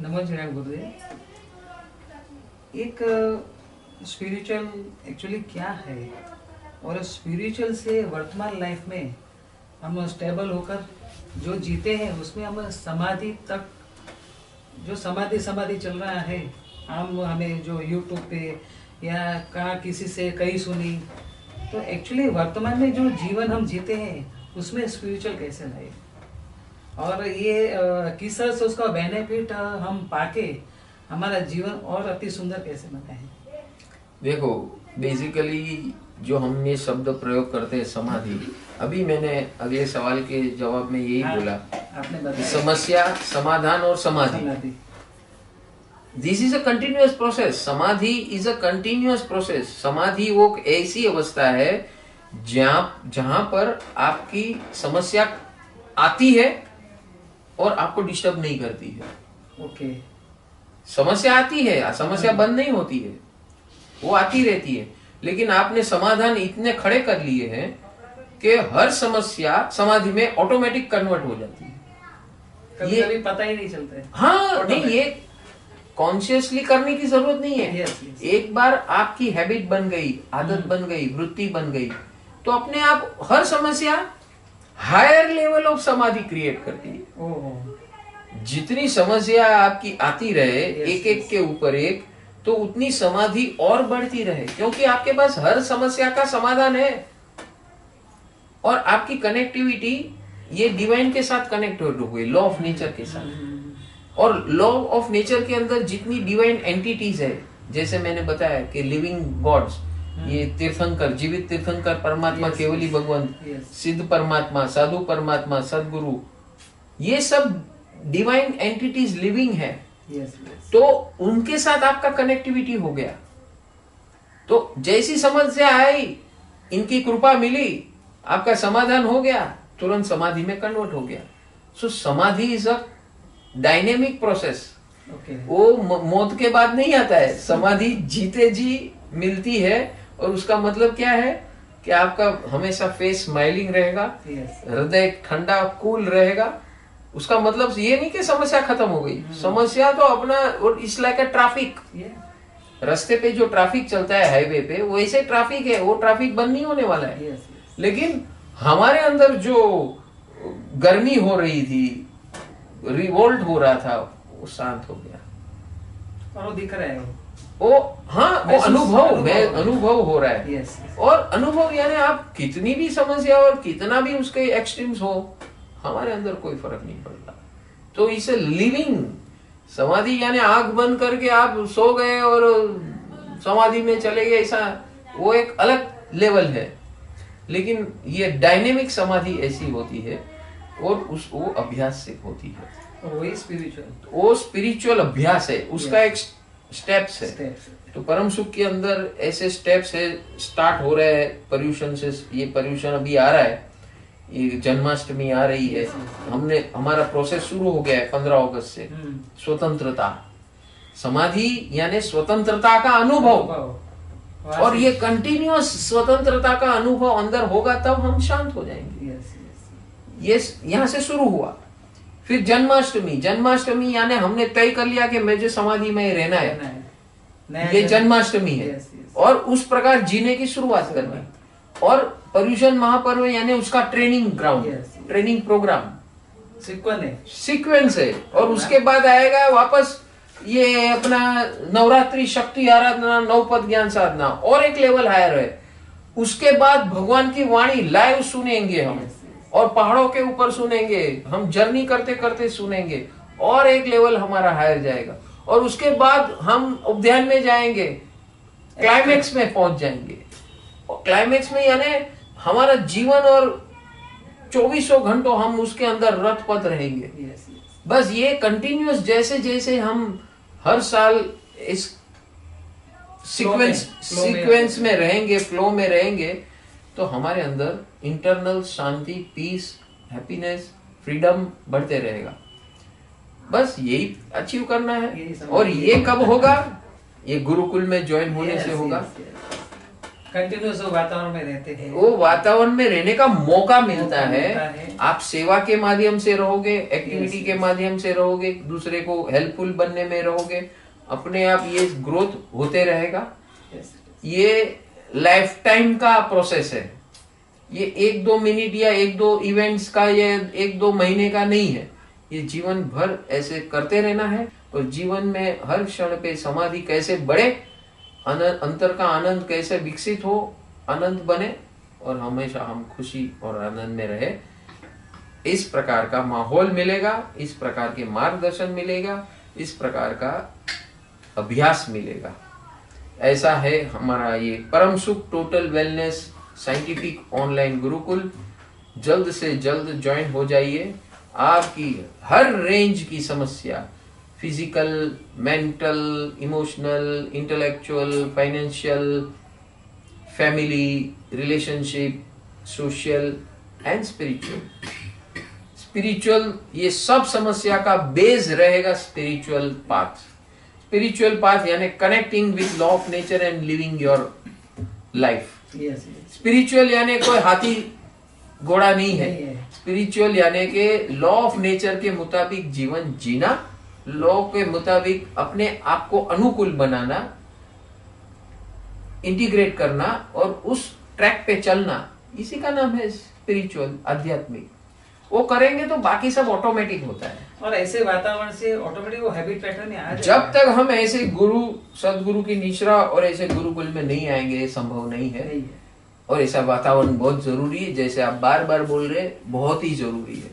नमस्कार गुरुदेव। एक spiritual actually क्या है, और स्पिरिचुअल से वर्तमान लाइफ में हम स्टेबल होकर जो जीते हैं उसमें हम समाधि तक, जो समाधि समाधि चल रहा है, हम हमें जो यूट्यूब पे या कहाँ किसी से कहीं सुनी, तो एक्चुअली वर्तमान में जो जीवन हम जीते हैं उसमें स्पिरिचुअल कैसे लाए, और ये किस तरह से उसका बेनिफिट हम पाके हमारा जीवन और अति सुंदर कैसे बनाए। देखो, बेसिकली जो हम ये शब्द प्रयोग करते हैं समाधि, अभी मैंने अगले सवाल के जवाब में यही बोला, आपने बताया समस्या समाधान और समाधि। This is a continuous process. समाधि इज अ कंटिन्यूअस प्रोसेस। समाधि वो ऐसी अवस्था है जहां पर आपकी समस्या आती है और आपको डिस्टर्ब नहीं करती है। ओके। समस्या आती है, समस्या बंद नहीं होती है, वो आती रहती है, लेकिन आपने समाधान इतने खड़े कर लिए हैं कि हर समस्या समाधि में ऑटोमेटिक कन्वर्ट हो जाती है। कभी कभी पता ही नहीं चलता है। हाँ, नहीं, ये कॉन्शियसली करने की जरूरत नहीं है। yes, yes. एक बार आपकी हैबिट बन गई, आदत बन गई, वृत्ति बन गई, तो अपने आप हर समस्या हायर लेवल ऑफ समाधि क्रिएट करती है। जितनी समस्या आपकी आती रहे एक एक के ऊपर एक, तो उतनी समाधि और बढ़ती रहे, क्योंकि आपके पास हर समस्या का समाधान है और आपकी कनेक्टिविटी ये डिवाइन के साथ कनेक्ट हो गई, लॉ ऑफ नेचर के साथ। और लॉ ऑफ नेचर के अंदर जितनी डिवाइन एंटिटीज है, जैसे मैंने बताया कि लिविंग गॉड्स, ये तीर्थंकर, जीवित तीर्थंकर परमात्मा, केवली भगवंत, सिद्ध परमात्मा, साधु परमात्मा, सदगुरु, ये सब डिवाइन एंटिटीज लिविंग है। तो उनके साथ आपका कनेक्टिविटी हो गया, तो जैसी समस्या आई, इनकी कृपा मिली, आपका समाधान हो गया, तुरंत समाधि में कन्वर्ट हो गया। सो समाधि इज अ डायनेमिक प्रोसेस। वो मौत के बाद नहीं आता है, समाधि जीते जी मिलती है। और उसका मतलब क्या है कि आपका हमेशा फेस स्माइलिंग रहेगा, हृदय ठंडा कूल रहेगा। उसका मतलब ये नहीं कि समस्या खत्म हो गई, समस्या तो अपना, इट्स लाइक अ ट्रैफिक। रास्ते पे जो ट्रैफिक चलता है हाईवे पे, वैसे ट्रैफिक है, वो ट्रैफिक बंद नहीं होने वाला है। लेकिन हमारे अंदर जो गर्मी हो रही थी, रिवोल्ट हो रहा था, वो शांत हो गया और वो दिख रहा है। वो वो अनुभव हो रहा है। और अनुभव यानी आप कितनी भी समस्या और कितना भी उसके एक्सट्रीम्स हो, हमारे अंदर कोई फर्क नहीं पड़ता। तो इसे लिविंग समाधि यानी आंख बंद करके आप सो गए और समाधि में चले गए, ऐसा वो एक अलग लेवल है। लेकिन ये डायनेमिक समाधि ऐसी होती है, और वो अभ्यास से होती है। वो स्पिरिचुअल अभ्यास है, उसका एक स्टेप्स है। तो परम सुख के अंदर ऐसे स्टेप्स है, स्टार्ट हो रहे हैं पर्यूषण से। ये पर्यूषण अभी आ रहा है, ये जन्माष्टमी आ रही है, हमारा प्रोसेस शुरू हो गया है 15 अगस्त से। स्वतंत्रता, समाधि यानी स्वतंत्रता का अनुभव, और ये कंटिन्यूअस स्वतंत्रता का अनुभव अंदर होगा, तब हम शांत हो जाएंगे। ये यहाँ से शुरू हुआ। फिर जन्माष्टमी यानी हमने तय कर लिया कि मुझे समाधि में रहना है, ये जन्माष्टमी है। और उस प्रकार जीने की शुरुआत करनी। और पर्यूषण महापर्व यानी उसका training ground, training program, sequence है। और उसके बाद आएगा वापस ये अपना नवरात्रि, शक्ति आराधना, नवपद ज्ञान साधना, और एक लेवल हायर है। उसके बाद भगवान की वाणी लाइव सुनेंगे हम, और पहाड़ों के ऊपर सुनेंगे हम, जर्नी करते करते सुनेंगे, और एक लेवल हमारा हायर जाएगा। और उसके बाद हम उद्यान में जाएंगे, क्लाइमेक्स में पहुंच जाएंगे। और क्लाइमेक्स में यानी हमारा जीवन और 24 घंटों हम उसके अंदर रत पथ रहेंगे। बस ये कंटिन्यूअस, जैसे जैसे हम हर साल इस सीक्वेंस में रहेंगे, फ्लो में रहेंगे, तो हमारे अंदर इंटरनल शांति, पीस, हैप्पीनेस, फ्रीडम बढ़ते रहेगा। बस यही अचीव करना है। और ये कब होगा? ये गुरुकुल में ज्वाइन होने से होगा। कंटिन्यूस वातावरण में रहते हैं, वो वातावरण में रहने का मौका मिलता है। आप सेवा के माध्यम से रहोगे, एक्टिविटी के माध्यम से रहोगे, दूसरे को हेल्पफुल बनने में रहोगे, अपने आप ये ग्रोथ होते रहेगा। ये लाइफ टाइम का प्रोसेस है, ये 1-2 मिनट या 1-2 इवेंट्स का या 1-2 महीने का नहीं है, ये जीवन भर ऐसे करते रहना है। और जीवन में हर क्षण पे समाधि कैसे बढ़े, अंतर का आनंद कैसे विकसित हो, आनंद बने और हमेशा हम खुशी और आनंद में रहे, इस प्रकार का माहौल मिलेगा, इस प्रकार के मार्गदर्शन मिलेगा, इस प्रकार का अभ्यास मिलेगा। ऐसा है हमारा ये परम सुख total wellness scientific online Gurukul. जल्द से जल्द ज्वाइन हो जाइए। आपकी हर रेंज की समस्या, physical, mental, emotional, intellectual, financial, family, relationship, social and spiritual, ये सब समस्या का बेस रहेगा स्पिरिचुअल पाथ। स्पिरिचुअल पाथ यानी connecting with law of nature and living your life. Spiritual यानी कोई हाथी घोड़ा नहीं है। स्पिरिचुअल यानी कि लॉ ऑफ नेचर के मुताबिक जीवन जीना, लॉ के मुताबिक अपने आप को अनुकूल बनाना, इंटीग्रेट करना और उस ट्रैक पे चलना, इसी का नाम है स्पिरिचुअल, आध्यात्मिक। वो करेंगे तो बाकी सब ऑटोमेटिक होता है। और ऐसे वातावरण से ऑटोमेटिक वो हैबिट पैटर्न में आ जाएगा। जब तक हम ऐसे गुरु सदगुरु की निश्रा और ऐसे गुरुकुल में नहीं आएंगे, संभव नहीं है। और ऐसा वातावरण बहुत जरूरी है, जैसे आप बार बार बोल रहे, बहुत ही जरूरी है।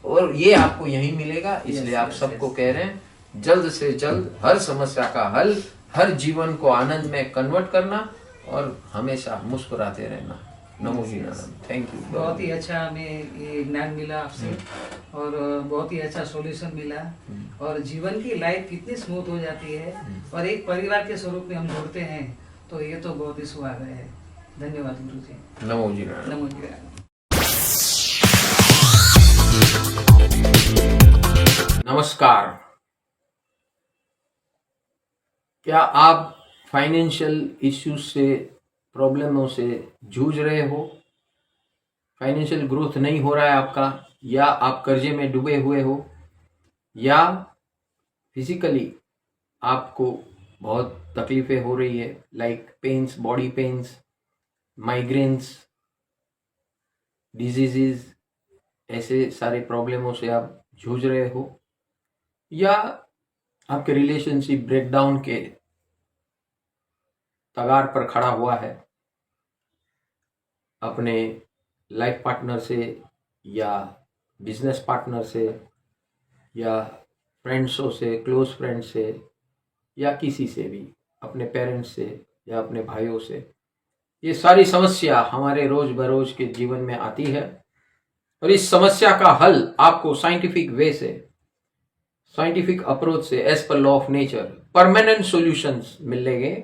और ये आपको यही मिलेगा। इसलिए आप सबको कह रहे हैं जल्द से जल्द हर समस्या का हल, हर जीवन को आनंद में कन्वर्ट करना और हमेशा मुस्कुराते रहना। नमो जीनानंद। Thank you. बहुत ही अच्छा हमें ये ज्ञान मिला आपसे और बहुत ही अच्छा सॉल्यूशन मिला और जीवन की लाइफ कितनी स्मूथ हो जाती है और एक परिवार के स्वरूप में हम जुड़ते हैं, तो ये तो बहुत ही सुहाग है। धन्यवाद गुरु जी। नमो जीनानंद। नमो जीनानंद। नमस्कार। क्या आप फाइनेंशियल इश्यूज से, प्रॉब्लमों से जूझ रहे हो? फाइनेंशियल ग्रोथ नहीं हो रहा है आपका, या आप कर्जे में डूबे हुए हो, या फिजिकली आपको बहुत तकलीफें हो रही है, like pains, body pains, migraines, diseases, ऐसे सारे प्रॉब्लमों से आप जूझ रहे हो, या आपके रिलेशनशिप ब्रेकडाउन के कगार पर खड़ा हुआ है अपने लाइफ पार्टनर से या बिजनेस पार्टनर से या फ्रेंड्सों से, क्लोज फ्रेंड से या किसी से भी, अपने पेरेंट्स से या अपने भाइयों से। ये सारी समस्या हमारे रोज बरोज के जीवन में आती है और इस समस्या का हल आपको साइंटिफिक वे से, साइंटिफिक अप्रोच से, as per law of nature, permanent solutions मिलेंगे।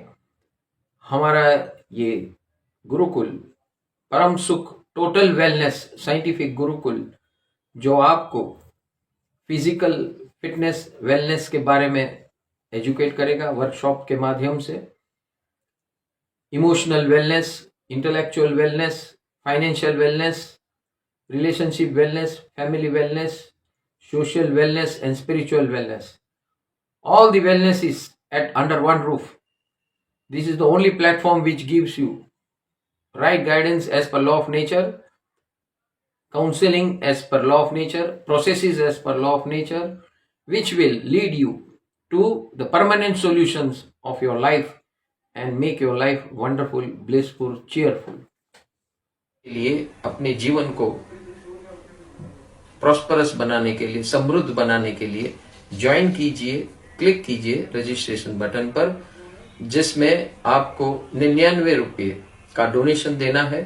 हमारा ये गुरुकुल परम सुख टोटल वेलनेस साइंटिफिक गुरुकुल, जो आपको फिजिकल फिटनेस, वेलनेस के बारे में एजुकेट करेगा वर्कशॉप के माध्यम से, emotional wellness, intellectual wellness, financial wellness, relationship wellness, family wellness, social wellness and spiritual wellness. All the wellness is under one roof. This is the only platform which gives you right guidance as per law of nature, counseling as per law of nature, processes as per law of nature, which will lead you to the permanent solutions of your life and make your life wonderful, blissful, cheerful. लिए अपने जीवन को prosperous बनाने के लिए, समृद्ध बनाने के लिए ज्वाइन कीजिए, क्लिक कीजिए रजिस्ट्रेशन बटन पर, जिसमें आपको 99 रुपये का डोनेशन देना है